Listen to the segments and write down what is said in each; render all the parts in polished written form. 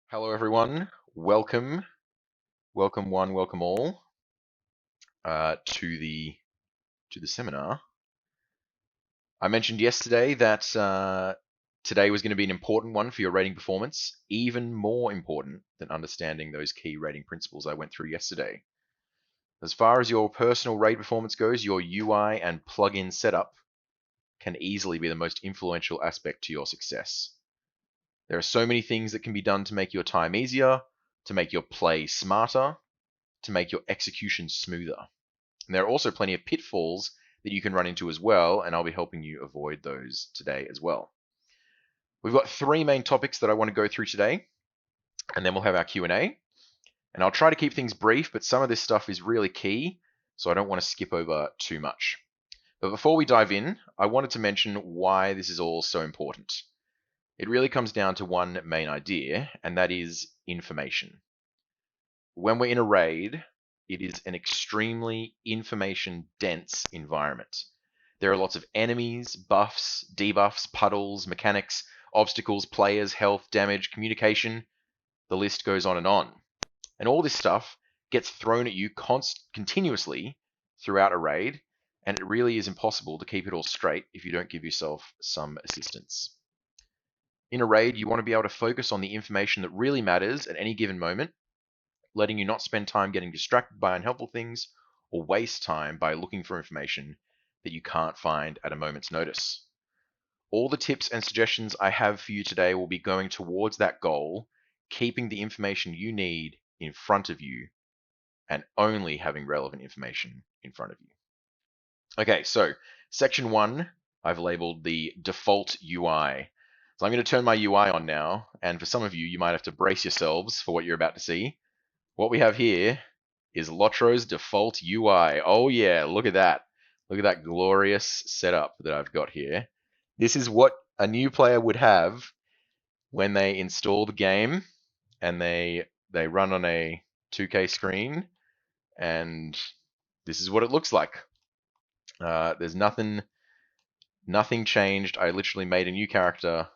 Hello, everyone. Welcome one, welcome all to the seminar. I mentioned yesterday that today was going to be an important one for your rating performance, even more important than understanding those key rating principles I went through yesterday. As far as your personal raid performance goes, your UI and plugin setup can easily be the most influential aspect to your success. There are so many things that can be done to make your time easier, to make your play smarter, to make your execution smoother. And there are also plenty of pitfalls that you can run into as well, and I'll be helping you avoid those today as well. We've got three main topics that I want to go through today, and then we'll have our Q&A. And I'll try to keep things brief, but some of this stuff is really key, so I don't want to skip over too much. But before we dive in, I wanted to mention why this is all so important. It really comes down to one main idea, and that is information. When we're in a raid, it is an extremely information-dense environment. There are lots of enemies, buffs, debuffs, puddles, mechanics, obstacles, players, health, damage, communication. The list goes on. And all this stuff gets thrown at you continuously throughout a raid, and it really is impossible to keep it all straight if you don't give yourself some assistance. In a raid, you want to be able to focus on the information that really matters at any given moment, letting you not spend time getting distracted by unhelpful things or waste time by looking for information that you can't find at a moment's notice. All the tips and suggestions I have for you today will be going towards that goal, keeping the information you need in front of you and only having relevant information in front of you. Okay, so section 1, I've labeled the default UI. So I'm going to turn my UI on now, and for some of you, you might have to brace yourselves for what you're about to see. What we have here is Lotro's default UI. Oh yeah, look at that. Look at that glorious setup that I've got here. This is what a new player would have when they install the game and they run on a 2K screen, and this is what it looks like. There's nothing changed. I literally made a new character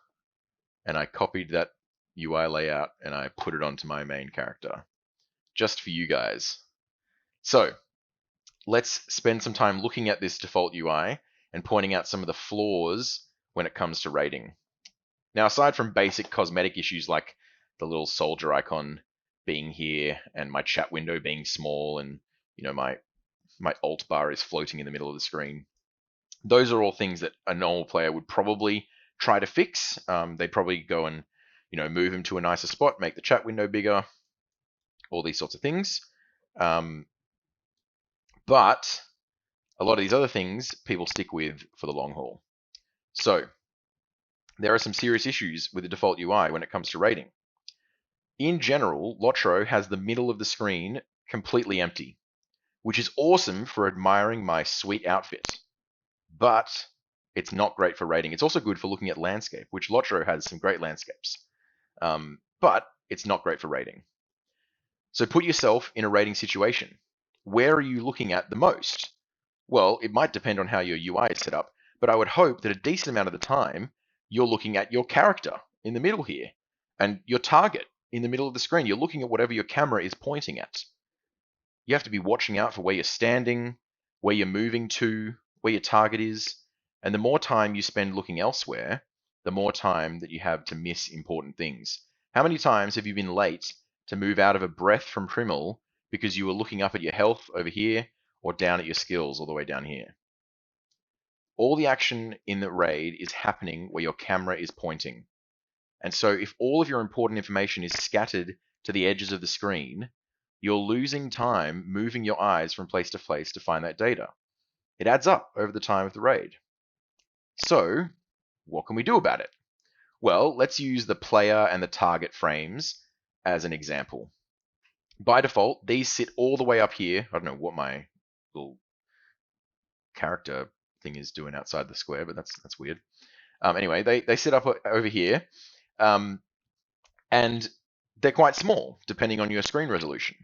and I copied that UI layout and I put it onto my main character just for you guys. So let's spend some time looking at this default UI and pointing out some of the flaws when it comes to rating. Now, aside from basic cosmetic issues like the little soldier icon being here and my chat window being small and my alt bar is floating in the middle of the screen, those are all things that a normal player would probably try to fix. They'd probably go and move him to a nicer spot, make the chat window bigger, all these sorts of things. But a lot of these other things people stick with for the long haul. So there are some serious issues with the default UI when it comes to rating. In general, Lotro has the middle of the screen completely empty, which is awesome for admiring my sweet outfit, but it's not great for rating. It's also good for looking at landscape, which Lotro has some great landscapes, but it's not great for rating. So put yourself in a rating situation. Where are you looking at the most? Well, it might depend on how your UI is set up, but I would hope that a decent amount of the time you're looking at your character in the middle here and your target in the middle of the screen. You're looking at whatever your camera is pointing at. You have to be watching out for where you're standing, where you're moving to, where your target is, and the more time you spend looking elsewhere, the more time that you have to miss important things. How many times have you been late to move out of a breath from Primal because you were looking up at your health over here or down at your skills all the way down here? All the action in the raid is happening where your camera is pointing. And so if all of your important information is scattered to the edges of the screen, you're losing time moving your eyes from place to place to find that data. It adds up over the time of the raid. So what can we do about it? Well, let's use the player and the target frames as an example. By default, these sit all the way up here. I don't know what my little character thing is doing outside the square, but that's weird. Anyway, they sit up over here, and they're quite small depending on your screen resolution.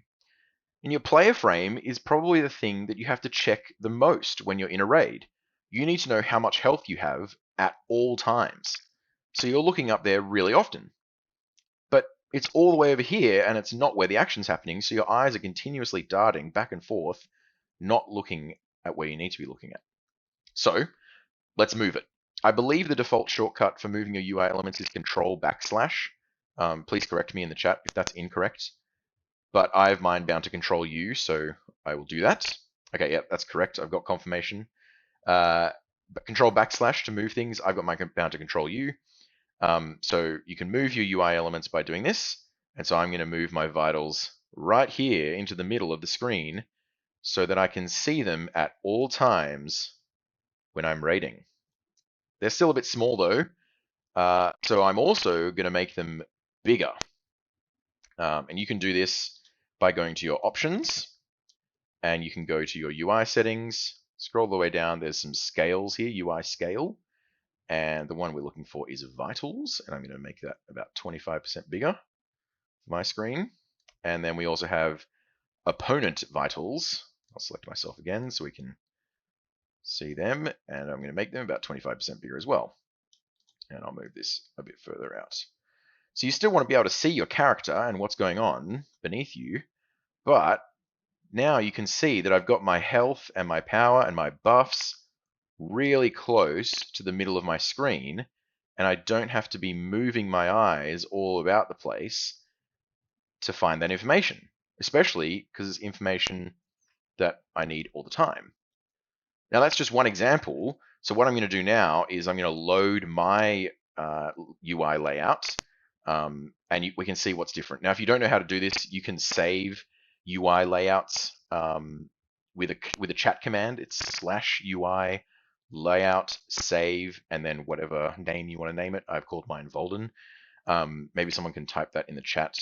And your player frame is probably the thing that you have to check the most when you're in a raid. You need to know how much health you have at all times. So you're looking up there really often. But it's all the way over here, and it's not where the action's happening, so your eyes are continuously darting back and forth, not looking at where you need to be looking at. So, let's move it. I believe the default shortcut for moving your UI elements is Control \. Please correct me in the chat if that's incorrect. But I have mine bound to Control U, so I will do that. Okay, yeah, that's correct. I've got confirmation. Control \ to move things. I've got mine bound to Control U. So you can move your UI elements by doing this. And so I'm going to move my vitals right here into the middle of the screen so that I can see them at all times when I'm raiding. They're still a bit small though, so I'm also going to make them bigger. And you can do this by going to your options, and you can go to your UI settings, scroll all the way down, there's some scales here, UI scale, and the one we're looking for is vitals, and I'm going to make that about 25% bigger for my screen. And then we also have opponent vitals. I'll select myself again so we can see them, and I'm going to make them about 25% bigger as well. And I'll move this a bit further out. So you still want to be able to see your character and what's going on beneath you, but now you can see that I've got my health and my power and my buffs really close to the middle of my screen, and I don't have to be moving my eyes all about the place to find that information, especially because it's information that I need all the time. Now that's just one example. So what I'm going to do now is I'm going to load my UI layout, and we can see what's different. Now, if you don't know how to do this, you can save UI layouts with a chat command. It's /UI layout save, and then whatever name you want to name it. I've called mine Volden. Maybe someone can type that in the chat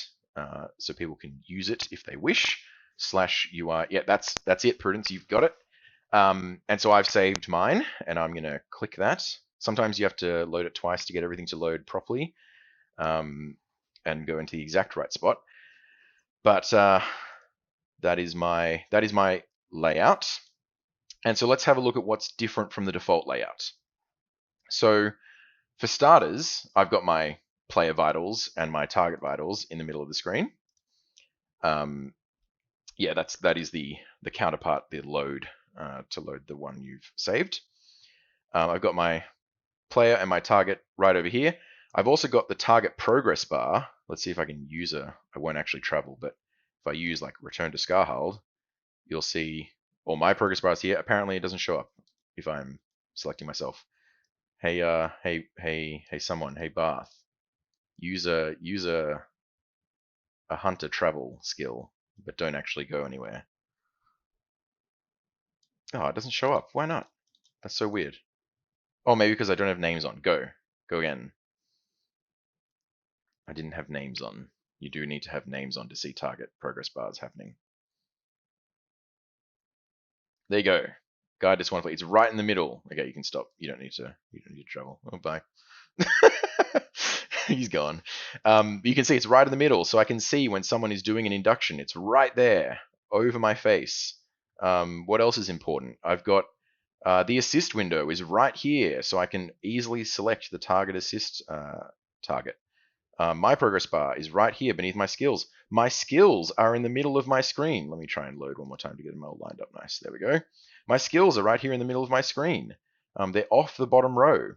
so people can use it if they wish. /UI. Yeah, that's it, Prudence. You've got it. And so I've saved mine, and I'm going to click that. Sometimes you have to load it twice to get everything to load properly and go into the exact right spot. But that is my layout. And so let's have a look at what's different from the default layout. So for starters, I've got my player vitals and my target vitals in the middle of the screen. Yeah, that is the counterpart, the load to load the one you've saved. I've got my player and my target right over here. I've also got the target progress bar. Let's see if I can use I won't actually travel, but if I use like return to Scarhold, you'll see all my progress bars here. Apparently it doesn't show up if I'm selecting myself. Hey, someone, hey Barth, use a hunter travel skill, but don't actually go anywhere. Oh, it doesn't show up. Why not? That's so weird. Oh, maybe because I don't have names on. Go again. I didn't have names on. You do need to have names on to see target progress bars happening. There you go. Guide this one. It's right in the middle. Okay, you can stop. You don't need to travel. Oh, bye. He's gone. You can see it's right in the middle, so I can see when someone is doing an induction. It's right there over my face. What else is important? I've got the assist window is right here, so I can easily select the target assist target. My progress bar is right here beneath my skills. My skills are in the middle of my screen. Let me try and load one more time to get them all lined up nice. There we go. My skills are right here in the middle of my screen. They're off the bottom row.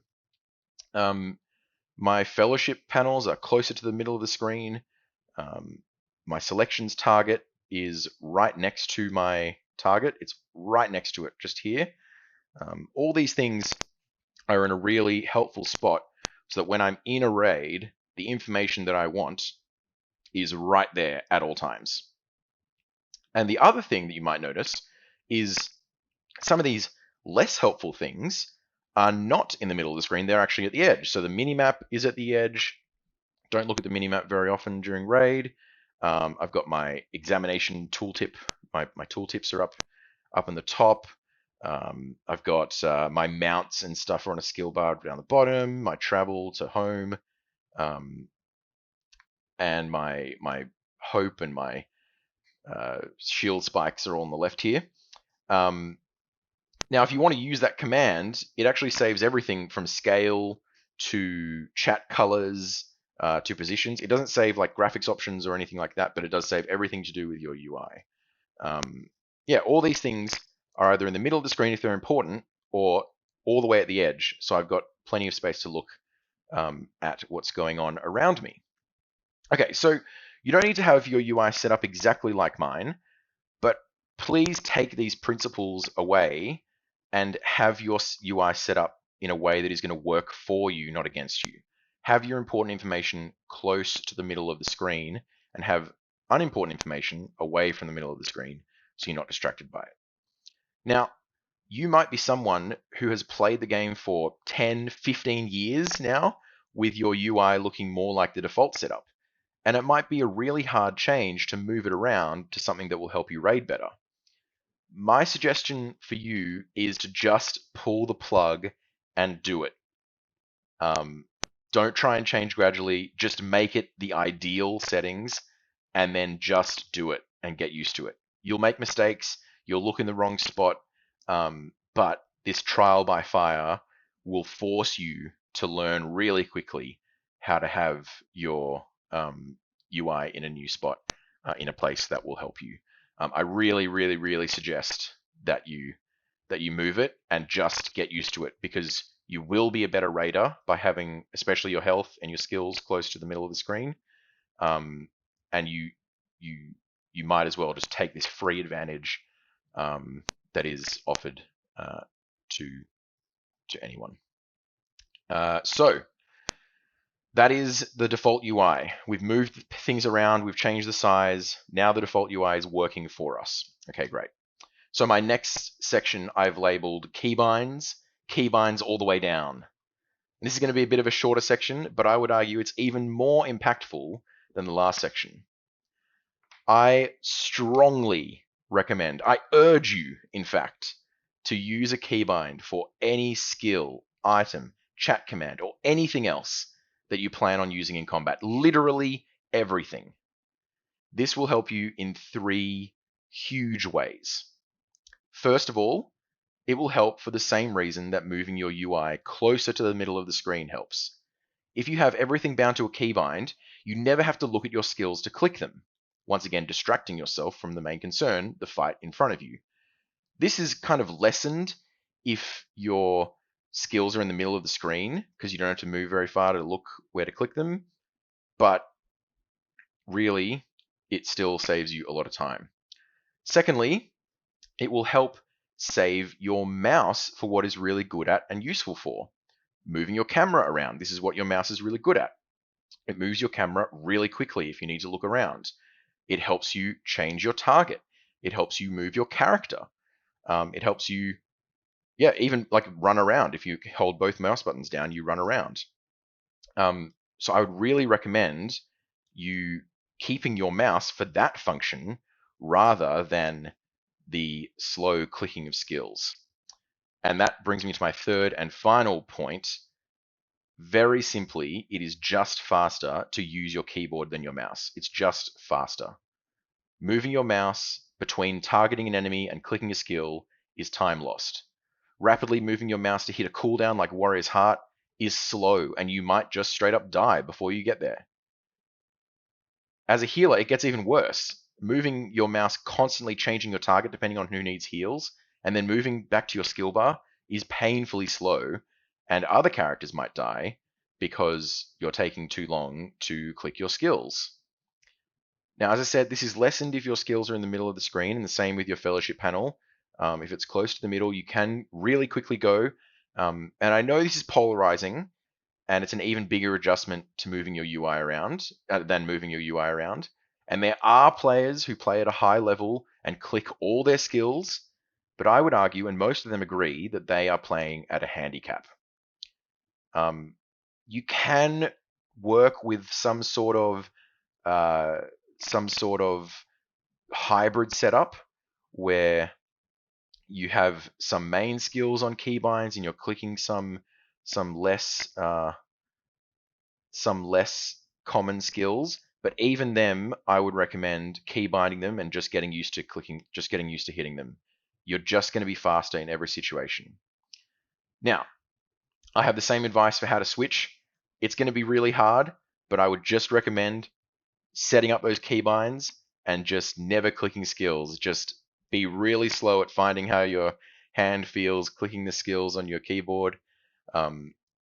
My fellowship panels are closer to the middle of the screen. My selections target is right next to my target. It's right next to it, just here. All these things are in a really helpful spot so that when I'm in a raid, the information that I want is right there at all times. And the other thing that you might notice is some of these less helpful things are not in the middle of the screen, they're actually at the edge. So the minimap is at the edge. Don't look at the minimap very often during raid. I've got my examination tooltip. My tooltips are up in the top. I've got my mounts and stuff are on a skill bar down the bottom, my travel to home, and my hope and my shield spikes are all on the left here. Now, if you want to use that command, it actually saves everything from scale to chat colors to positions. It doesn't save like graphics options or anything like that, but it does save everything to do with your UI. Yeah, all these things are either in the middle of the screen if they're important, or all the way at the edge. So I've got plenty of space to look at what's going on around me. Okay, so you don't need to have your UI set up exactly like mine, but please take these principles away and have your UI set up in a way that is going to work for you, not against you. Have your important information close to the middle of the screen and have unimportant information away from the middle of the screen so you're not distracted by it. Now, you might be someone who has played the game for 10, 15 years now with your UI looking more like the default setup. And it might be a really hard change to move it around to something that will help you raid better. My suggestion for you is to just pull the plug and do it. Don't try and change gradually. Just make it the ideal settings and then just do it and get used to it. You'll make mistakes. You'll look in the wrong spot. But this trial by fire will force you to learn really quickly how to have your UI in a new spot, in a place that will help you. I really, really, really suggest that you move it and just get used to it, because you will be a better raider by having especially your health and your skills close to the middle of the screen. And you might as well just take this free advantage that is offered to anyone. So that is the default UI. We've moved things around, we've changed the size. Now the default UI is working for us. Okay, great. So my next section I've labeled Keybinds, Keybinds all the way down. This is going to be a bit of a shorter section, but I would argue it's even more impactful than the last section. I strongly recommend, I urge you, in fact, to use a keybind for any skill, item, chat command, or anything else that you plan on using in combat. Literally everything. This will help you in 3 huge ways. First of all, it will help for the same reason that moving your UI closer to the middle of the screen helps. If you have everything bound to a keybind, you never have to look at your skills to click them, once again distracting yourself from the main concern, the fight in front of you. This is kind of lessened if your skills are in the middle of the screen, because you don't have to move very far to look where to click them, but really, it still saves you a lot of time. Secondly, it will help save your mouse for what it's really good at and useful for. Moving your camera around. This is what your mouse is really good at. It moves your camera really quickly if you need to look around. It helps you change your target. It helps you move your character. It helps you, even like run around. If you hold both mouse buttons down, you run around. So I would really recommend you keeping your mouse for that function rather than the slow clicking of skills. And that brings me to my third and final point. Very simply, it is just faster to use your keyboard than your mouse. It's just faster. Moving your mouse between targeting an enemy and clicking a skill is time lost. Rapidly moving your mouse to hit a cooldown like Warrior's Heart is slow, and you might just straight up die before you get there. As a healer, it gets even worse. Moving your mouse, constantly changing your target depending on who needs heals, and then moving back to your skill bar is painfully slow, and other characters might die because you're taking too long to click your skills. Now, as I said, this is lessened if your skills are in the middle of the screen, and the same with your fellowship panel. If it's close to the middle, you can really quickly go. And I know this is polarizing, and it's an even bigger adjustment to moving your UI around than moving your UI around. And there are players who play at a high level and click all their skills, but I would argue, and most of them agree, that they are playing at a handicap. You can work with some sort of hybrid setup where you have some main skills on keybinds and you're clicking some less common skills, but even them, I would recommend keybinding them and just getting used to hitting them. You're just going to be faster in every situation. Now, I have the same advice for how to switch. It's going to be really hard. but I would just recommend setting up those keybinds and just never clicking skills. Just be really slow at finding how your hand feels clicking the skills on your keyboard.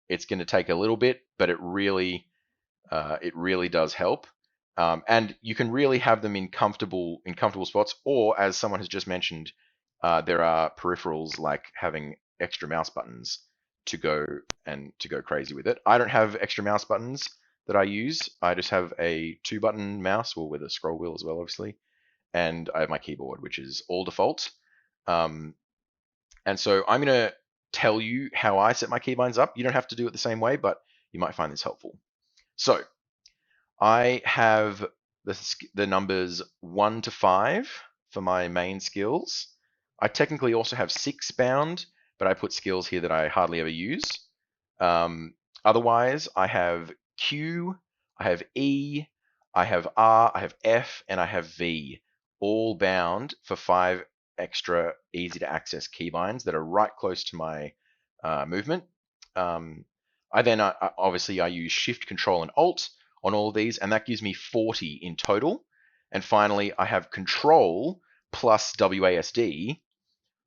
It's going to take a little bit, but it really does help. And you can really have them in comfortable spots, or as someone has just mentioned, there are peripherals like having extra mouse buttons to go crazy with it. I don't have extra mouse buttons that I use. I just have a 2-button mouse, well, with a scroll wheel as well, obviously, and I have my keyboard, which is all default. And so I'm going to tell you how I set my keybinds up. You don't have to do it the same way, but you might find this helpful. So I have the numbers 1 to 5 for my main skills. I technically also have 6 bound, but I put skills here that I hardly ever use. Otherwise, I have Q, I have E, I have R, I have F, and I have V, all bound for 5 extra easy to access keybinds that are right close to my movement. Obviously I use Shift, Control, and Alt on all of these, and that gives me 40 in total. And finally, I have Control plus WASD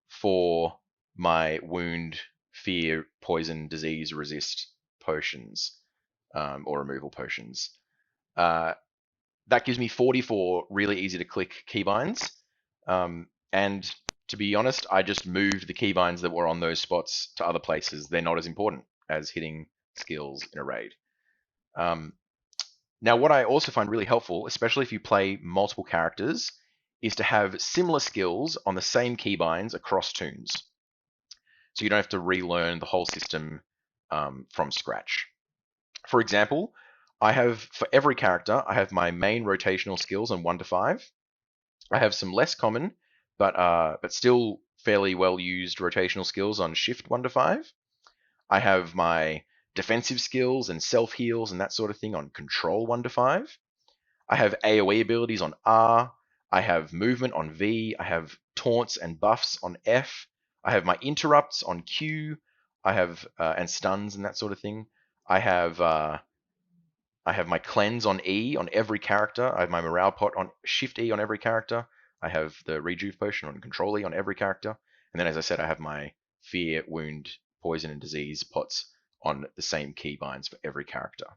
for my wound, fear, poison, disease, resist potions, or removal potions. That gives me 44 really easy to click keybinds. And to be honest, I just moved the keybinds that were on those spots to other places. They're not as important as hitting skills in a raid. Now, what I also find really helpful, especially if you play multiple characters, is to have similar skills on the same keybinds across toons. So you don't have to relearn the whole system from scratch. For example, for every character, I have my main rotational skills on 1 to 5. I have some less common, but still fairly well used rotational skills on Shift 1 to 5. I have my defensive skills and self-heals and that sort of thing on Control 1 to 5. I have AoE abilities on R. I have movement on V. I have taunts and buffs on F. I have my interrupts on Q. I have and stuns and that sort of thing. I have my cleanse on E on every character. I have my morale pot on Shift E on every character. I have the rejuve potion on Control E on every character. And then, as I said, I have my fear, wound, poison, and disease pots on the same keybinds for every character.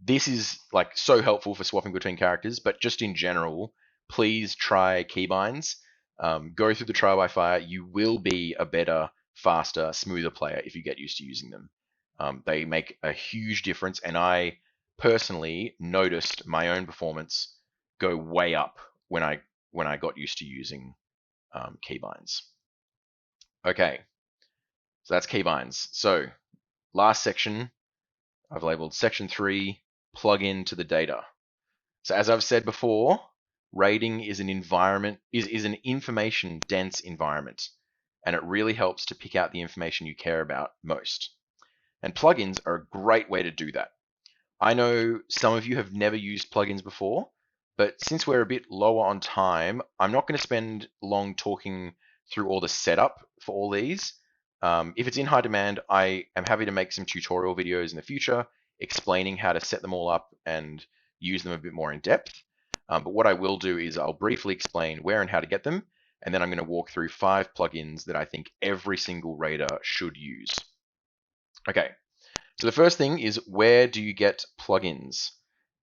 This is like so helpful for swapping between characters, but just in general, please try keybinds. Go through the trial by fire. You will be a better, faster, smoother player if you get used to using them. They make a huge difference, and I personally noticed my own performance go way up when I got used to using keybinds. Okay, so that's keybinds. So last section, I've labeled section 3, plug into the data. So as I've said before, raiding is an information dense environment, and it really helps to pick out the information you care about most. And plugins are a great way to do that. I know some of you have never used plugins before, but since we're a bit lower on time, I'm not going to spend long talking through all the setup for all these. If it's in high demand, I am happy to make some tutorial videos in the future explaining how to set them all up and use them a bit more in depth. But what I will do is I'll briefly explain where and how to get them, and then I'm going to walk through 5 plugins that I think every single raider should use. Okay, so the first thing is, where do you get plugins?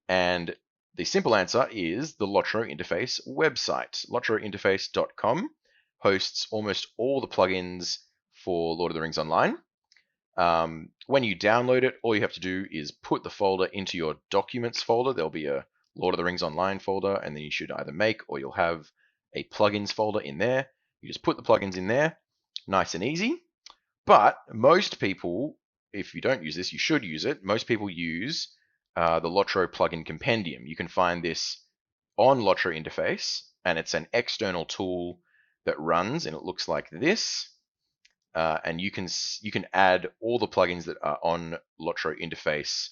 And the simple answer is the Lotro Interface website. LotroInterface.com hosts almost all the plugins for Lord of the Rings Online. When you download it, all you have to do is put the folder into your Documents folder. There'll be a Lord of the Rings Online folder, and then you should either make or you'll have a plugins folder in there. You just put the plugins in there, nice and easy. But most people, if you don't use this, you should use it. Most people use the Lotro plugin Compendium. You can find this on Lotro Interface, and it's an external tool that runs, and it looks like this. And you can add all the plugins that are on Lotro Interface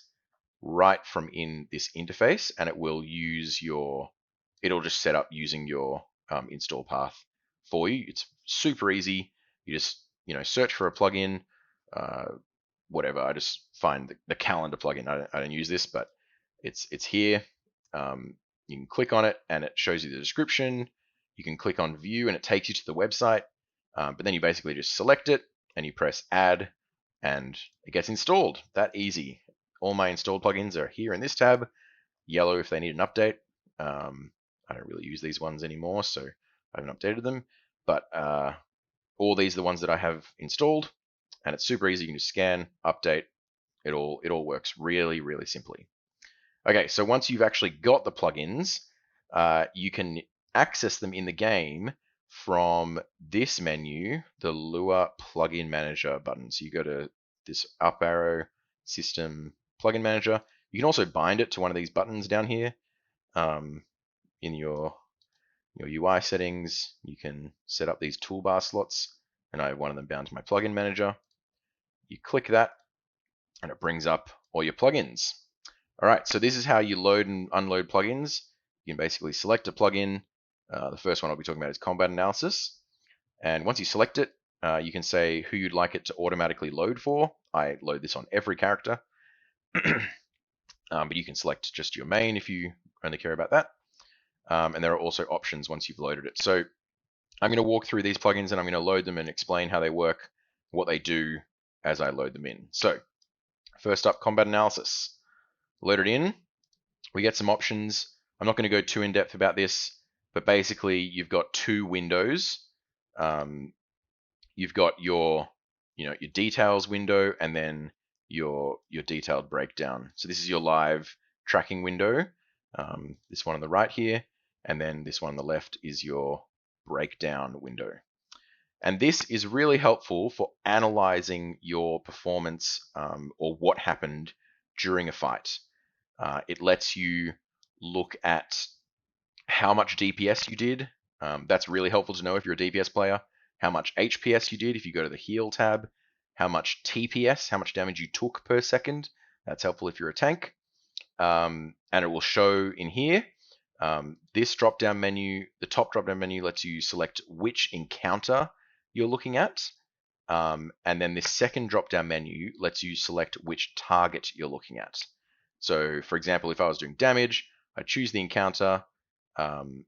right from in this interface, and it will it'll just set up using your install path for you. It's super easy. You just search for a plugin, whatever. I just find the calendar plugin. I don't use this, but it's here. You can click on it and it shows you the description. You can click on view and it takes you to the website. But then you basically just select it and you press add and it gets installed. That easy. All my installed plugins are here in this tab. Yellow if they need an update. I don't really use these ones anymore, so I haven't updated them. But all these are the ones that I have installed, and it's super easy. You can just scan, update. It all works really, really simply. Okay, so once you've actually got the plugins, you can access them in the game from this menu, the Lua Plugin Manager button. So you go to this up arrow, System Plugin Manager. You can also bind it to one of these buttons down here in your UI settings. You can set up these toolbar slots, and I have one of them bound to my plugin manager. You click that, and it brings up all your plugins. All right, so this is how you load and unload plugins. You can basically select a plugin. The first one I'll be talking about is Combat Analysis. And once you select it, you can say who you'd like it to automatically load for. I load this on every character. But you can select just your main if you only care about that. And there are also options once you've loaded it. So I'm going to walk through these plugins and I'm going to load them and explain how they work, what they do as I load them in. So first up, Combat Analysis. Load it in. We get some options. I'm not going to go too in depth about this, but basically you've got two windows. You've got your details window and then your detailed breakdown. So this is your live tracking window. This one on the right here, and then this one on the left is your breakdown window. And this is really helpful for analyzing your performance or what happened during a fight. It lets you look at how much DPS you did. That's really helpful to know if you're a DPS player. How much HPS you did if you go to the heal tab. How much TPS, how much damage you took per second. That's helpful if you're a tank. And it will show in here. This drop-down menu, the top drop-down menu lets you select which encounter you're looking at. And then this second drop-down menu lets you select which target you're looking at. So for example, if I was doing damage, I choose the encounter.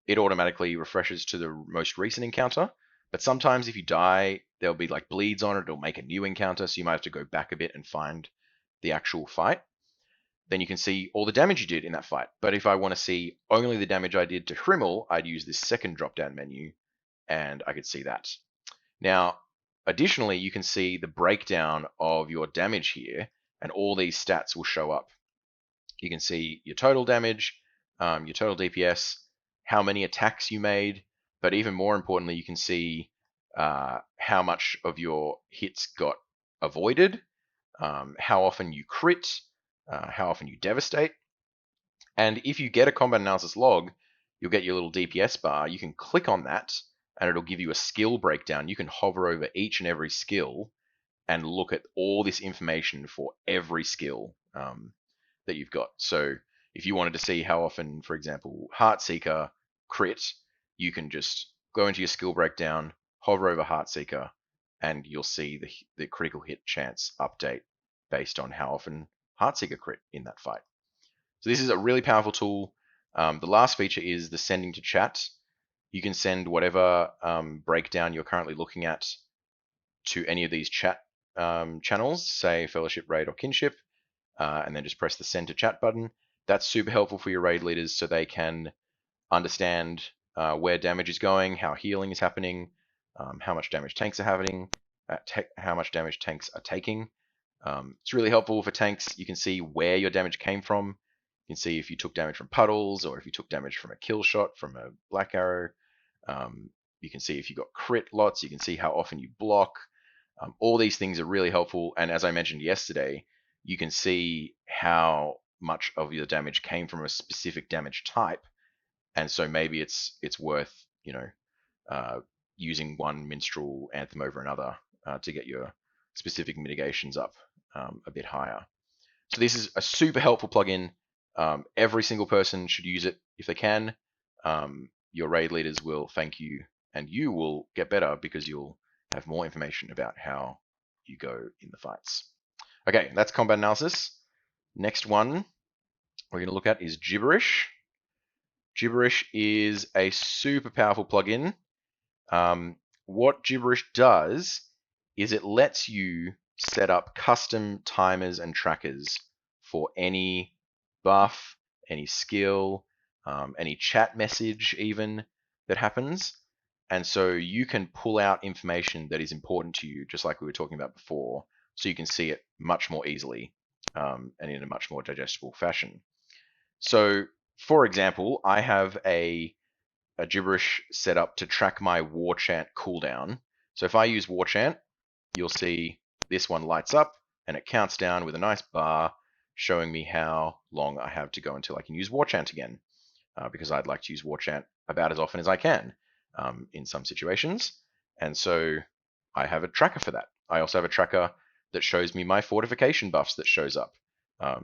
It automatically refreshes to the most recent encounter. But sometimes if you die, there'll be like bleeds on it. It'll make a new encounter. So you might have to go back a bit and find the actual fight. Then you can see all the damage you did in that fight. But if I want to see only the damage I did to Hrimmel, I'd use this second drop-down menu, and I could see that. Now, additionally, you can see the breakdown of your damage here, and all these stats will show up. You can see your total damage, your total DPS, how many attacks you made, but even more importantly, you can see how much of your hits got avoided, how often you crit, how often you devastate. And if you get a combat analysis log, you'll get your little DPS bar. You can click on that and it'll give you a skill breakdown. You can hover over each and every skill and look at all this information for every skill that you've got. So if you wanted to see how often, for example, Heartseeker crit, you can just go into your skill breakdown, hover over Heartseeker, and you'll see the critical hit chance update based on how often Heartseeker crit in that fight. So this is a really powerful tool. The last feature is the sending to chat. You can send whatever breakdown you're currently looking at to any of these chat channels, say Fellowship, Raid, or Kinship, and then just press the send to chat button. That's super helpful for your raid leaders so they can understand where damage is going, how healing is happening, how much damage tanks are having, how much damage tanks are taking. It's really helpful for tanks. You can see where your damage came from. You can see if you took damage from puddles or if you took damage from a kill shot, from a black arrow. You can see if you got crit lots. You can see how often you block. All these things are really helpful. And as I mentioned yesterday, you can see how much of your damage came from a specific damage type. And so maybe it's worth, using one minstrel anthem over another to get your specific mitigations up a bit higher. So this is a super helpful plugin. Every single person should use it if they can. Your raid leaders will thank you, and you will get better because you'll have more information about how you go in the fights. Okay, that's combat analysis. Next one we're going to look at is Gibberish. Gibberish is a super powerful plugin. What Gibberish does is it lets you set up custom timers and trackers for any buff, any skill, any chat message even that happens. And so you can pull out information that is important to you, just like we were talking about before, so you can see it much more easily and in a much more digestible fashion. So, for example, I have a Gibberish setup to track my war chant cooldown. So if I use war chant, you'll see this one lights up and it counts down with a nice bar showing me how long I have to go until I can use war chant again, because I'd like to use war chant about as often as I can in some situations. And so I have a tracker for that. I also have a tracker that shows me my fortification buffs that shows up,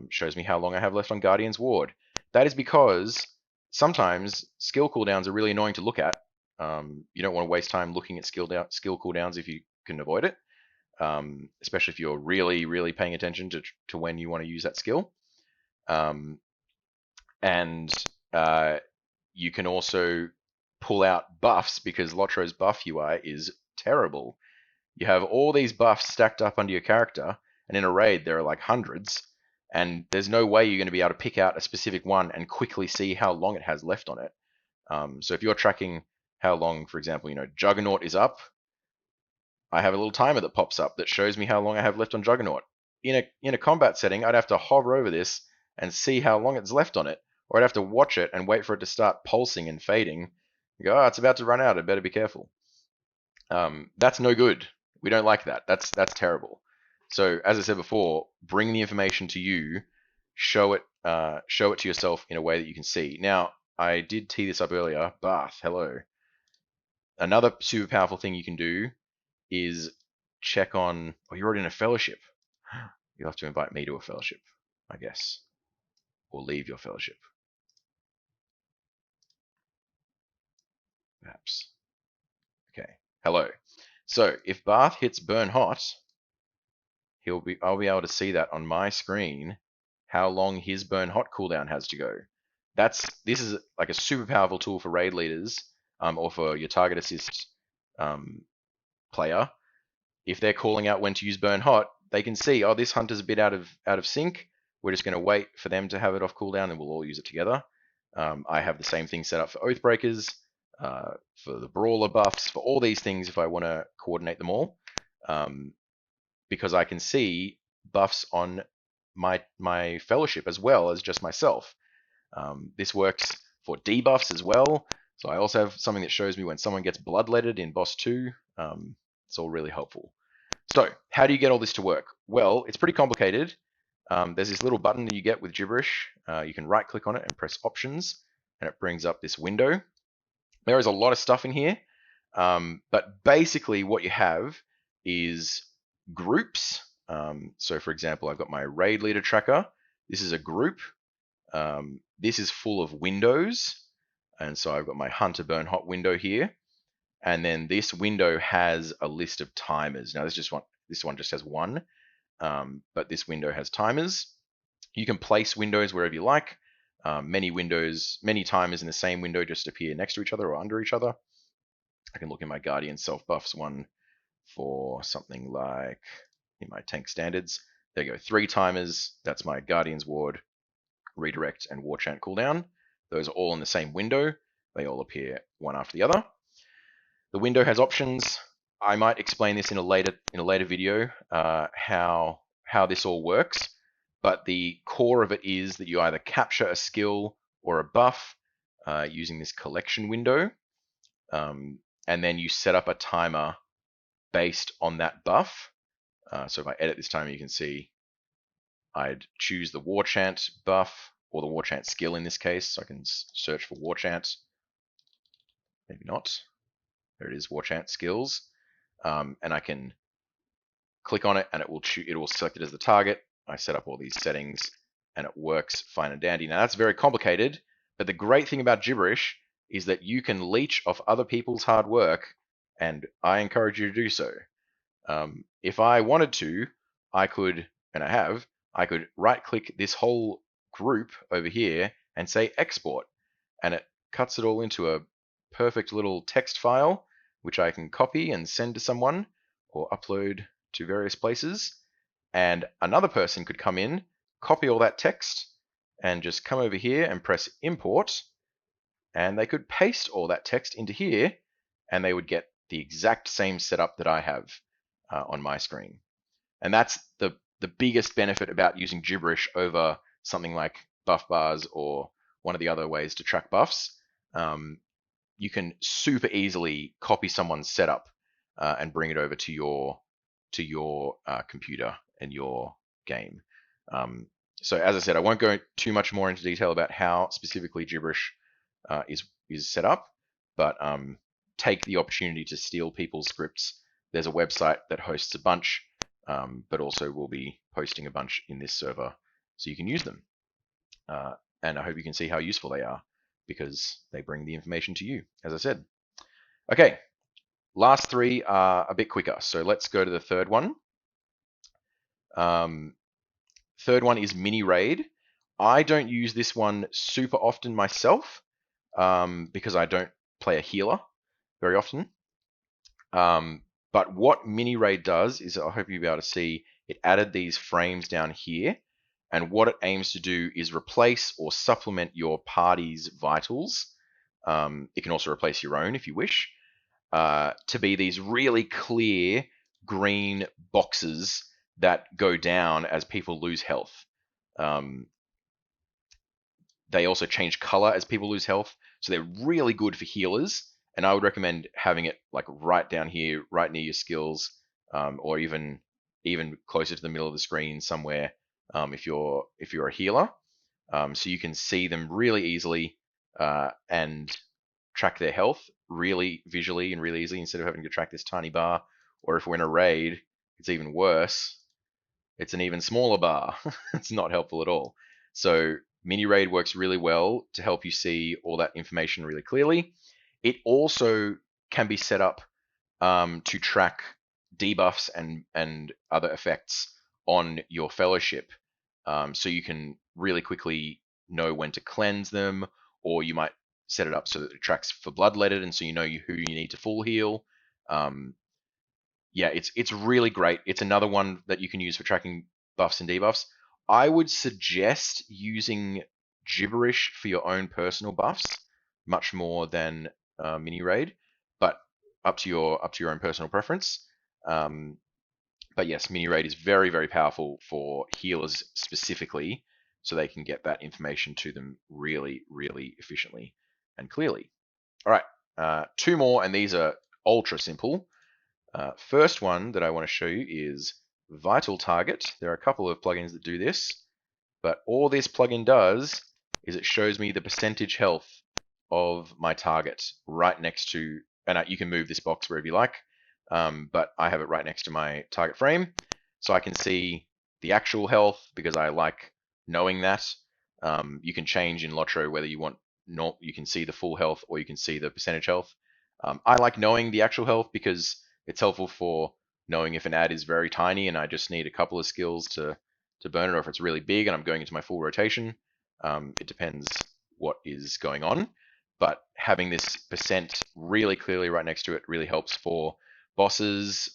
shows me how long I have left on Guardian's Ward. That is because sometimes skill cooldowns are really annoying to look at. You don't want to waste time looking at skill cooldowns if you can avoid it, especially if you're really, really paying attention to when you want to use that skill. And you can also pull out buffs because Lotro's buff UI is terrible. You have all these buffs stacked up under your character, and in a raid there are like hundreds, and there's no way you're going to be able to pick out a specific one and quickly see how long it has left on it. So if you're tracking how long, for example, Juggernaut is up, I have a little timer that pops up that shows me how long I have left on Juggernaut. In a combat setting, I'd have to hover over this and see how long it's left on it, or I'd have to watch it and wait for it to start pulsing and fading. You go, oh, it's about to run out. I better be careful. That's no good. We don't like that. That's terrible. So as I said before, bring the information to you, show it to yourself in a way that you can see. Now, I did tee this up earlier. Bath, hello. Another super powerful thing you can do is check on. Oh, you're already in a fellowship. You'll have to invite me to a fellowship, I guess, or leave your fellowship, perhaps. Okay. Hello. So if Bath hits burn hot, I'll be able to see that on my screen how long his burn hot cooldown has to go. This is like a super powerful tool for raid leaders, or for your target assist player. If they're calling out when to use burn hot, they can see, oh, this hunter's a bit out of sync. We're just going to wait for them to have it off cooldown, and we'll all use it together. I have the same thing set up for Oathbreakers, for the brawler buffs, for all these things if I want to coordinate them all. Because I can see buffs on my fellowship as well as just myself. This works for debuffs as well. So I also have something that shows me when someone gets bloodletted in boss 2. It's all really helpful. So how do you get all this to work? Well, it's pretty complicated. There's this little button that you get with Gibberish. You can right click on it and press options, and it brings up this window. There is a lot of stuff in here, but basically what you have is groups. So for example, I've got my raid leader tracker. This is a group. This is full of windows. And so I've got my hunter burn hot window here. And then this window has a list of timers. Now this one just has one, but this window has timers. You can place windows wherever you like. Many timers in the same window just appear next to each other or under each other. I can look in my Guardian self buffs one for something like in my tank standards. There you go, 3 timers. That's my Guardian's Ward, redirect, and war chant cooldown. Those are all in the same window. They all appear one after the other. The window has options. I might explain this in a later video, how this all works. But the core of it is that you either capture a skill or a buff using this collection window, and then you set up a timer based on that buff. So if I edit this timer, you can see I'd choose the war chant buff or the war chant skill in this case. So I can search for war chant. Maybe not. There it is, war chant skills, and I can click on it, and it will select it as the target. I set up all these settings, and it works fine and dandy. Now that's very complicated, but the great thing about Gibberish is that you can leech off other people's hard work, and I encourage you to do so. If I wanted to, I could and I have, I could right-click this whole group over here and say export, and it cuts it all into a perfect little text file, which I can copy and send to someone or upload to various places. And another person could come in, copy all that text, and just come over here and press import, and they could paste all that text into here, and they would get the exact same setup that I have on my screen. And that's the biggest benefit about using Gibberish over something like buff bars or one of the other ways to track buffs. You can super easily copy someone's setup and bring it over to your computer and your game. So as I said, I won't go too much more into detail about how specifically Gibberish is set up, but take the opportunity to steal people's scripts. There's a website that hosts a bunch, but also we'll be posting a bunch in this server so you can use them. And I hope you can see how useful they are, because they bring the information to you, as I said. Okay, last three are a bit quicker, so let's go to the third one. Third one is MiniRaid. I don't use this one super often myself because I don't play a healer very often. But what MiniRaid does is, I hope you'll be able to see, it added these frames down here. And what it aims to do is replace or supplement your party's vitals. It can also replace your own if you wish, to be these really clear green boxes that go down as people lose health. They also change color as people lose health, so they're really good for healers. And I would recommend having it like right down here, right near your skills, or even closer to the middle of the screen somewhere if you're a healer, so you can see them really easily and track their health really visually and really easily instead of having to track this tiny bar. Or if we're in a raid, it's even worse. It's an even smaller bar. It's not helpful at all. So MiniRaid works really well to help you see all that information really clearly. It also can be set up to track debuffs and other effects on your fellowship. So you can really quickly know when to cleanse them, or you might set it up so that it tracks for bloodletted, and so you know who you need to full heal. Yeah, it's really great. It's another one that you can use for tracking buffs and debuffs. I would suggest using Gibberish for your own personal buffs much more than MiniRaid, but up to your own personal preference. But yes, MiniRaid is very, very powerful for healers specifically, so they can get that information to them really, really efficiently and clearly. All right, two more, and these are ultra simple. First one that I want to show you is VitalTarget. There are a couple of plugins that do this, but all this plugin does is it shows me the percentage health of my target right next to, and you can move this box wherever you like, but I have it right next to my target frame, so I can see the actual health because I like knowing that. You can change in Lotro whether you want, you can see the full health or you can see the percentage health. I like knowing the actual health because it's helpful for knowing if an ad is very tiny and I just need a couple of skills to burn it, or if it's really big and I'm going into my full rotation. It depends what is going on, but having this percent really clearly right next to it really helps for bosses,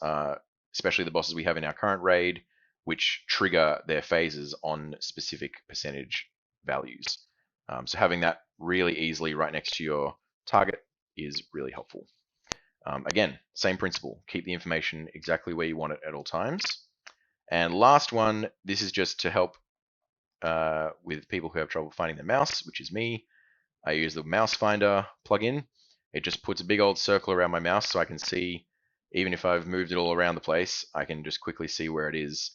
especially the bosses we have in our current raid, which trigger their phases on specific percentage values. So having that really easily right next to your target is really helpful. Again, same principle, keep the information exactly where you want it at all times. And last one, this is just to help with people who have trouble finding their mouse, which is me. I use the mouse finder plugin. It just puts a big old circle around my mouse so I can see, even if I've moved it all around the place, I can just quickly see where it is,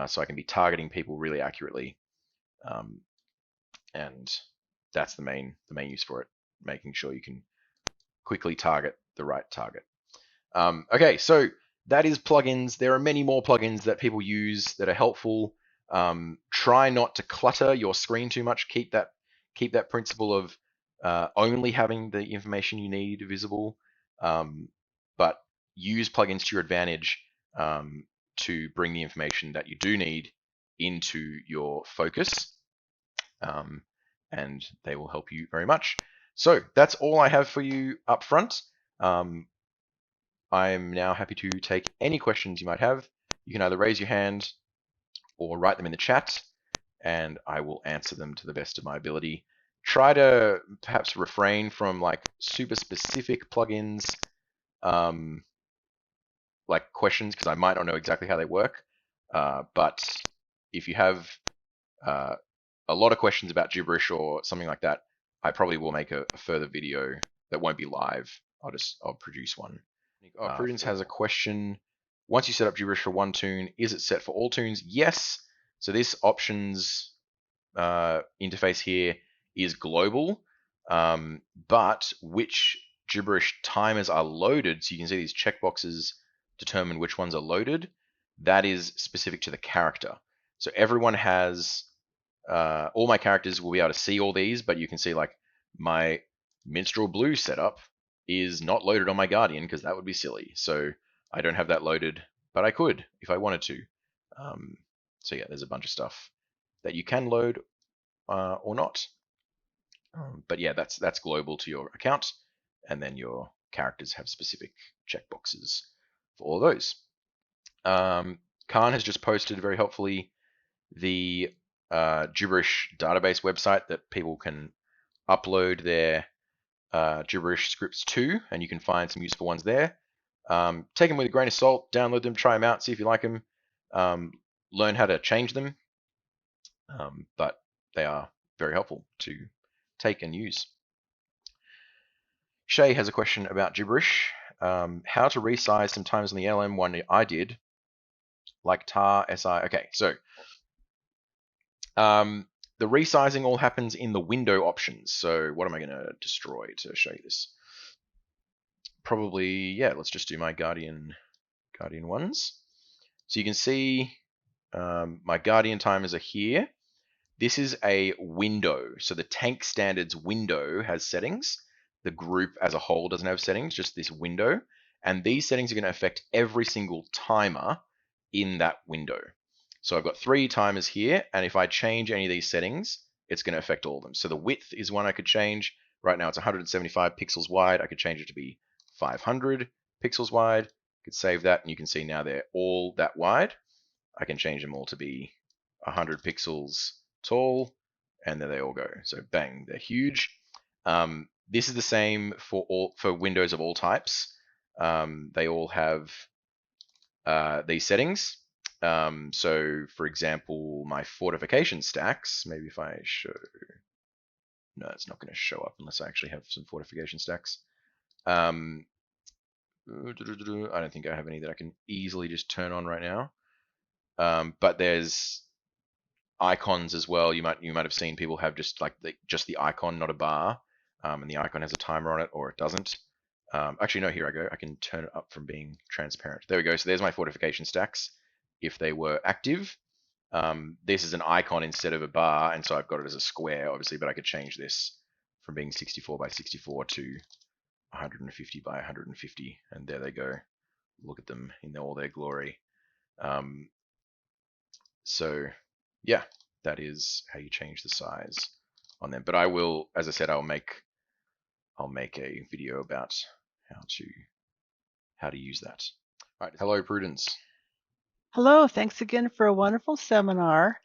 so I can be targeting people really accurately. And that's the main use for it, making sure you can quickly target the right target. Okay, so that is plugins. There are many more plugins that people use that are helpful. Try not to clutter your screen too much. Keep that principle of only having the information you need visible, but use plugins to your advantage to bring the information that you do need into your focus, and they will help you very much. So that's all I have for you up front. I'm now happy to take any questions you might have. You can either raise your hand or write them in the chat, and I will answer them to the best of my ability. Try to perhaps refrain from like super specific plugins, like questions, because I might not know exactly how they work. But if you have a lot of questions about gibberish or something like that, I probably will make a further video that won't be live. I'll produce one. Prudence has a question. Once you set up gibberish for one tune, is it set for all tunes? Yes. So this options interface here is global, but which gibberish timers are loaded, so you can see these checkboxes determine which ones are loaded, that is specific to the character. So everyone has, all my characters will be able to see all these, but you can see like my Minstrel Blue setup is not loaded on my Guardian because that would be silly. So I don't have that loaded, but I could if I wanted to. So yeah, there's a bunch of stuff that you can load or not. But yeah, that's global to your account, and then your characters have specific checkboxes for all those. Khan has just posted very helpfully the gibberish database website that people can upload their gibberish scripts to, and you can find some useful ones there. Take them with a grain of salt, download them, try them out, see if you like them, learn how to change them, but they are very helpful to take and use. Shay has a question about gibberish. How to resize some timers on the LM one I did, like tar, SI. Okay, so the resizing all happens in the window options. So what am I going to destroy to show you this? Probably, yeah, let's just do my Guardian ones. So you can see my Guardian timers are here. This is a window. So the tank standards window has settings. The group as a whole doesn't have settings, just this window. And these settings are going to affect every single timer in that window. So I've got 3 timers here, and if I change any of these settings, it's going to affect all of them. So the width is one I could change. Right now it's 175 pixels wide. I could change it to be 500 pixels wide. I could save that, and you can see now they're all that wide. I can change them all to be 100 pixels tall, and there they all go. So bang, they're huge. This is the same for windows of all types. They all have these settings. So for example, my fortification stacks, maybe if I show, no, it's not going to show up unless I actually have some fortification stacks. I don't think I have any that I can easily just turn on right now. But there's icons as well. You might have seen people have just like just the icon, not a bar, and the icon has a timer on it, or it doesn't. Actually, no, here I go. I can turn it up from being transparent. There we go. So there's my fortification stacks if they were active. This is an icon instead of a bar, and so I've got it as a square, obviously, but I could change this from being 64 by 64 to 150 by 150, and there they go. Look at them in all their glory. So yeah, that is how you change the size on them. But I will, as I said, I'll make a video about how to use that. All right. Hello, Prudence. Hello, thanks again for a wonderful seminar.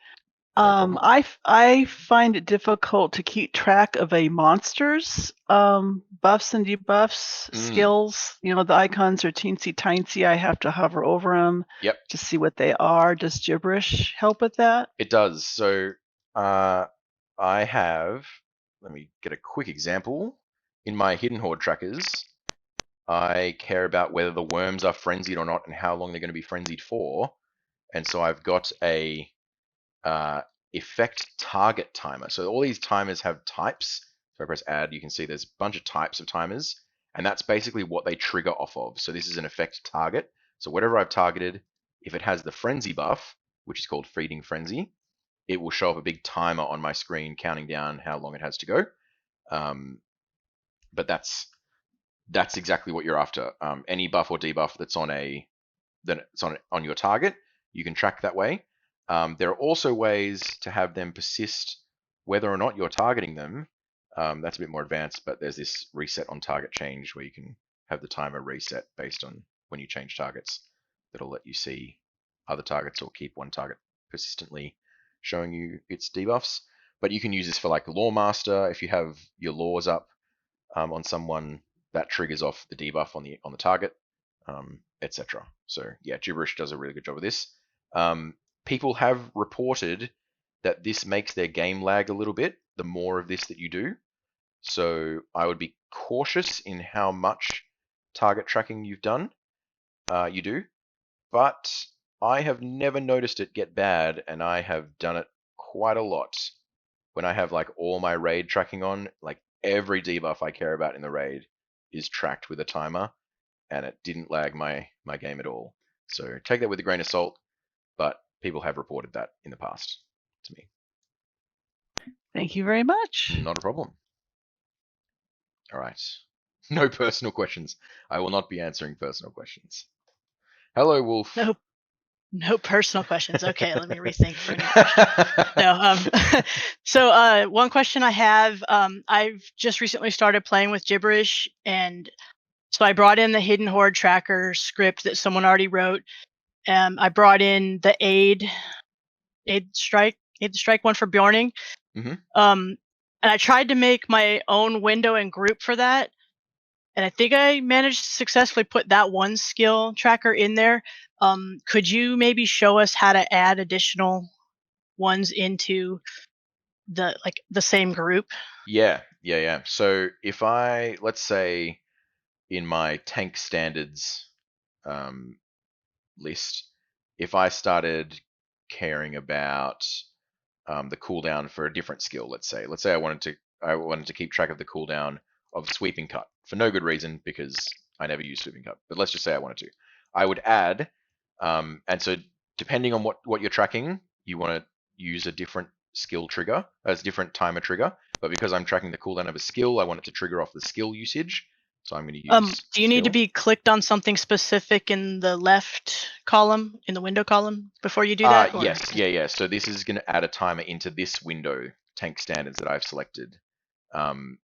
No I find it difficult to keep track of a monster's buffs and debuffs, skills. You know, the icons are teensy tiny. I have to hover over them to see what they are. Does gibberish help with that? It does. So I have, let me get a quick example. In my hidden horde trackers, I care about whether the worms are frenzied or not and how long they're going to be frenzied for. And so I've got a effect target timer. So all these timers have types. So I press add, you can see there's a bunch of types of timers, and that's basically what they trigger off of. So this is an effect target. So whatever I've targeted, if it has the frenzy buff, which is called feeding frenzy, it will show up a big timer on my screen counting down how long it has to go. But that's exactly what you're after. Any buff or debuff that's on your target, you can track that way. There are also ways to have them persist whether or not you're targeting them. That's a bit more advanced, but there's this reset on target change where you can have the timer reset based on when you change targets. That'll let you see other targets or keep one target persistently showing you its debuffs. But you can use this for like Lawmaster. If you have your laws up on someone, that triggers off the debuff on the target, etc. So yeah, Gibberish does a really good job of this. People have reported that this makes their game lag a little bit, the more of this that you do. So I would be cautious in how much target tracking you do. But I have never noticed it get bad, and I have done it quite a lot. When I have like all my raid tracking on, like every debuff I care about in the raid is tracked with a timer, and it didn't lag my game at all. So take that with a grain of salt, but people have reported that in the past to me. Thank you very much. Not a problem. All right. No personal questions. I will not be answering personal questions. Hello, Wolf. No personal questions. Okay, let me rethink for a new question. No. So one question I have, I've just recently started playing with Gibberish, and so I brought in the Hidden Horde Tracker script that someone already wrote. I brought in the aid strike one for Bjorning. Mm-hmm. And I tried to make my own window and group for that. And I think I managed to successfully put that one skill tracker in there. Could you maybe show us how to add additional ones into the same group? Yeah. So if let's say in my tank standards list, if I started caring about the cooldown for a different skill, let's say I wanted to keep track of the cooldown of Sweeping Cut for no good reason because I never use Sweeping Cut. But let's just say I wanted to. I would add, and so depending on what you're tracking, you want to use a different skill trigger, a different timer trigger. But because I'm tracking the cooldown of a skill, I want it to trigger off the skill usage. So I'm going to use. Do you need to be clicked on something specific in the left column, in the window column, before you do that? Yes, yeah. So this is going to add a timer into this window, tank standards that I've selected.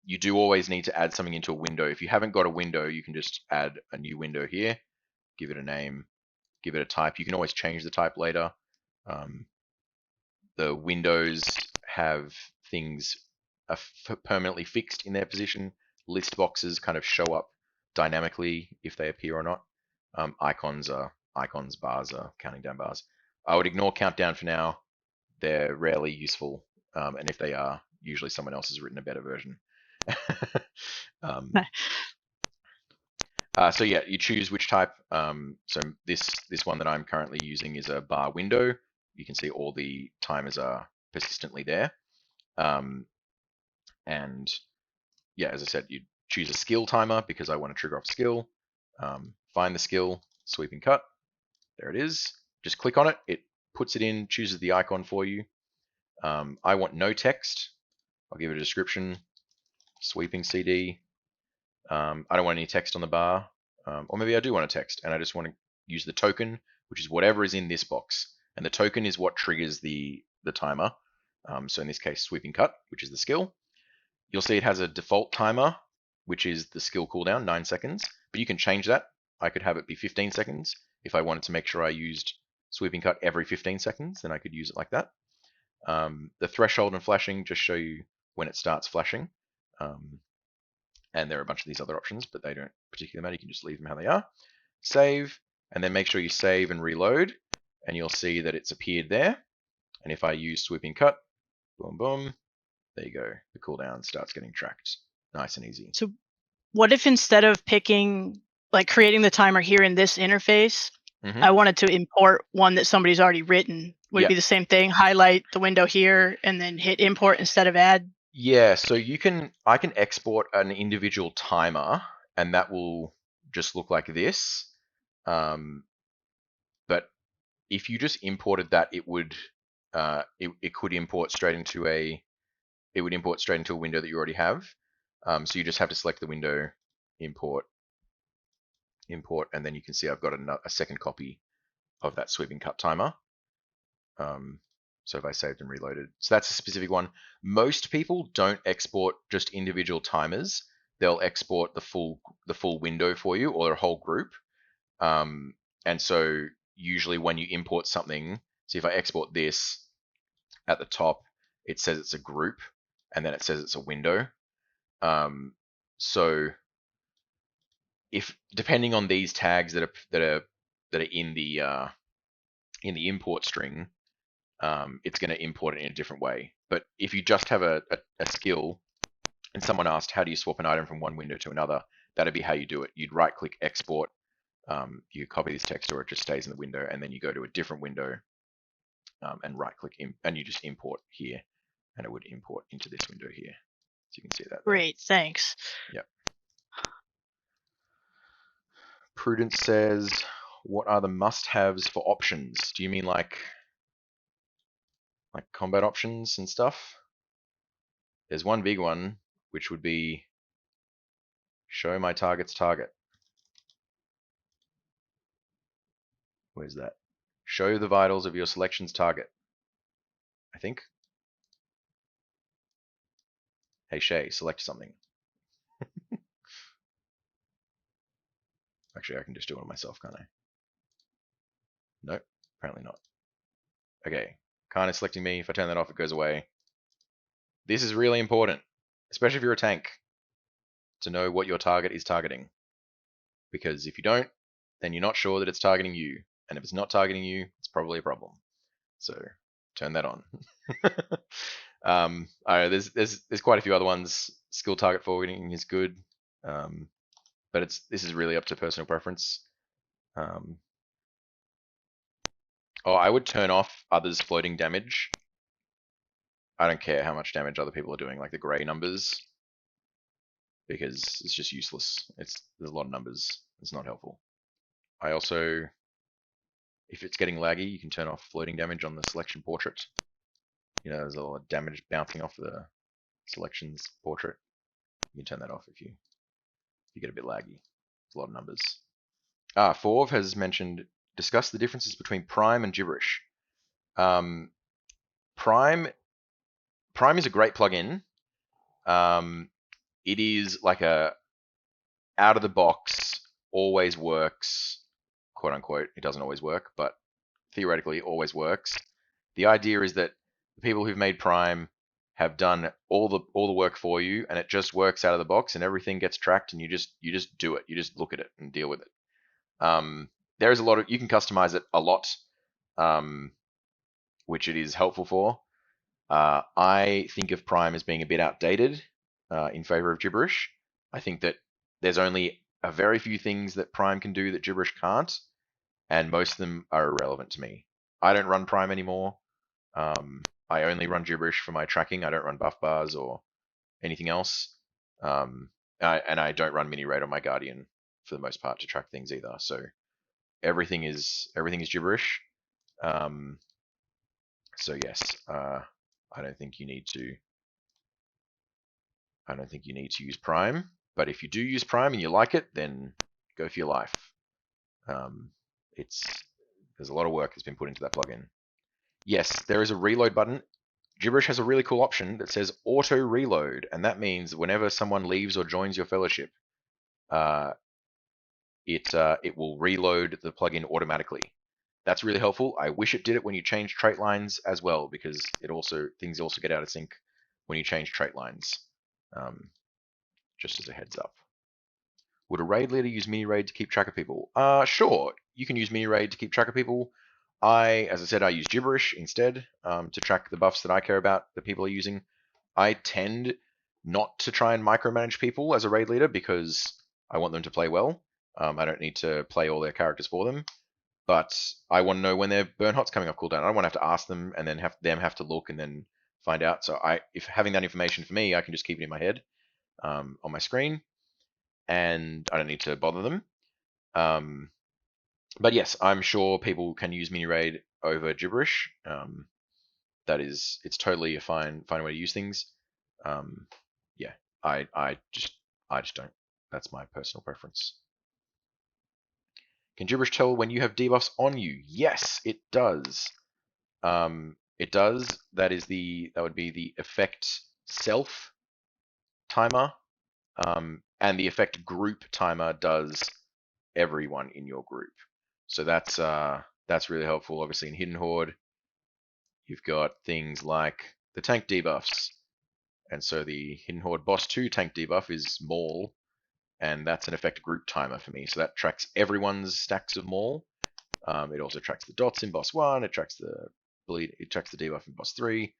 You do always need to add something into a window. If you haven't got a window, you can just add a new window here, give it a name, give it a type. You can always change the type later. The windows have things permanently fixed in their position. List boxes kind of show up dynamically if they appear or not. Icons, bars are counting down bars. I would ignore countdown for now. They're rarely useful, and if they are, usually someone else has written a better version. So yeah, you choose which type. So this one that I'm currently using is a bar window. You can see all the timers are persistently there. And yeah, as I said, you choose a skill timer because I want to trigger off skill. Find the skill, Sweeping Cut. There it is. Just click on it. It puts it in, chooses the icon for you. I want no text. I'll give it a description. Sweeping CD. I don't want any text on the bar. Or maybe I do want a text and I just want to use the token, which is whatever is in this box. And the token is what triggers the timer. So in this case, Sweeping Cut, which is the skill. You'll see it has a default timer, which is the skill cooldown, 9 seconds. But you can change that. I could have it be 15 seconds. If I wanted to make sure I used Sweeping Cut every 15 seconds, then I could use it like that. The threshold and flashing just show you when it starts flashing. And there are a bunch of these other options, but they don't particularly matter. You can just leave them how they are. Save, and then make sure you save and reload, and you'll see that it's appeared there. And if I use Sweeping Cut, boom, boom, there you go. The cooldown starts getting tracked. Nice and easy. So what if instead of creating the timer here in this interface, I wanted to import one that somebody's already written? Would it be the same thing? Highlight the window here and then hit import instead of add? Yeah, so I can export an individual timer and that will just look like this. But if you just imported that, it would it could import straight into a window that you already have. So you just have to select the window, import, and then you can see I've got a second copy of that Sweeping Cut timer. So if I saved and reloaded, so that's a specific one. Most people don't export just individual timers. They'll export the full window for you or a whole group. And so usually when you import something, so if I export this at the top, it says it's a group, and then it says it's a window. So if depending on these tags that are in the import string, it's going to import it in a different way. But if you just have a skill, and someone asked how do you swap an item from one window to another, that'd be how you do it. You'd right click export, you copy this text or it just stays in the window, and then you go to a different window and right click and you just import here, and it would import into this window here. So you can see that there. Great, thanks. Yep. Prudence says, what are the must-haves for options? Do you mean like combat options and stuff? There's one big one, which would be show my target's target. Where's that? Show the vitals of your selection's target, I think. Hey Shay, select something. Actually, I can just do it myself, can't I? Nope, apparently not. Okay, Khan is selecting me. If I turn that off, it goes away. This is really important, especially if you're a tank, to know what your target is targeting. Because if you don't, then you're not sure that it's targeting you. And if it's not targeting you, it's probably a problem. So turn that on. There's quite a few other ones. Skill target forwarding is good, but this is really up to personal preference. I would turn off others' floating damage. I don't care how much damage other people are doing, like the gray numbers, because it's just useless. There's a lot of numbers. It's not helpful. I also, if it's getting laggy, you can turn off floating damage on the selection portrait. You know, there's a lot of damage bouncing off the selection's portrait. You can turn that off if you get a bit laggy. It's a lot of numbers. Forv has mentioned, discuss the differences between Prime and Gibberish. Prime is a great plugin. It is like a out of the box, always works, quote unquote. It doesn't always work, but theoretically it always works. The idea is that the people who've made Prime have done all the work for you, and it just works out of the box, and everything gets tracked, and you just do it. You just look at it and deal with it. There is a lot of, you can customize it a lot, which it is helpful for. I think of Prime as being a bit outdated in favor of Gibberish. I think that there's only a very few things that Prime can do that Gibberish can't, and most of them are irrelevant to me. I don't run Prime anymore. I only run Gibberish for my tracking. I don't run buff bars or anything else. And I don't run MiniRaid on my Guardian for the most part to track things either. So everything is Gibberish. So yes, I don't think you need to use Prime. But if you do use Prime and you like it, then go for your life. There's a lot of work that's been put into that plugin. Yes, there is a reload button. Gibberish has a really cool option that says auto reload, and that means whenever someone leaves or joins your fellowship, it will reload the plugin automatically. That's really helpful. I wish it did it when you change trait lines as well, because things also get out of sync when you change trait lines. Just as a heads up. Would a raid leader use MiniRaid to keep track of people? Sure, you can use MiniRaid to keep track of people. As I said, I use Gibberish instead to track the buffs that I care about that people are using. I tend not to try and micromanage people as a raid leader because I want them to play well. I don't need to play all their characters for them, but I want to know when their burn hot's coming off cooldown. I don't want to have to ask them and then have to look and then find out. So if having that information for me, I can just keep it in my head on my screen, and I don't need to bother them. But yes, I'm sure people can use MiniRaid over Gibberish. It's totally a fine way to use things. Yeah, I just don't. That's my personal preference. Can Gibberish tell when you have debuffs on you? Yes, it does. it does, that would be the effect self timer, and the effect group timer does everyone in your group. So that's really helpful. Obviously in Hidden Horde, you've got things like the tank debuffs. And so the Hidden Horde Boss 2 tank debuff is Maul, and that's an effect group timer for me. So that tracks everyone's stacks of Maul. It also tracks the dots in Boss 1, it tracks the bleed, it tracks the debuff in Boss 3.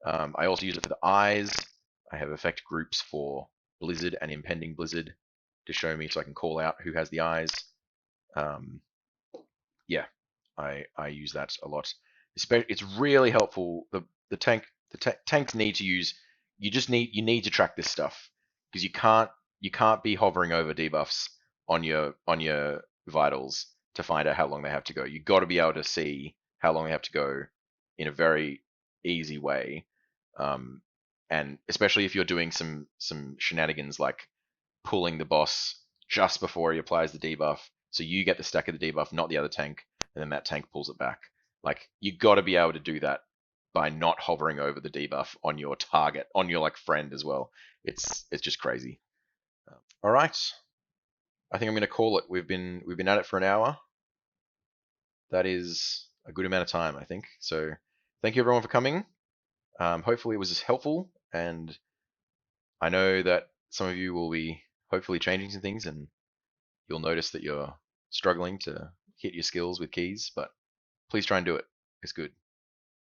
I also use it for the eyes. I have effect groups for Blizzard and Impending Blizzard to show me so I can call out who has the eyes. Yeah, I use that a lot. It's really helpful. The tanks need to use. You need to track this stuff because you can't be hovering over debuffs on your vitals to find out how long they have to go. You got to be able to see how long they have to go in a very easy way, and especially if you're doing some shenanigans like pulling the boss just before he applies the debuff, so you get the stack of the debuff, not the other tank, and then that tank pulls it back. Like you got to be able to do that by not hovering over the debuff on your target, on your like friend as well. It's just crazy. All right, I think I'm going to call it. We've been at it for an hour. That is a good amount of time, I think. So thank you everyone for coming. Hopefully it was helpful, and I know that some of you will be hopefully changing some things, and you'll notice that you're struggling to hit your skills with keys, but please try and do it. It's good.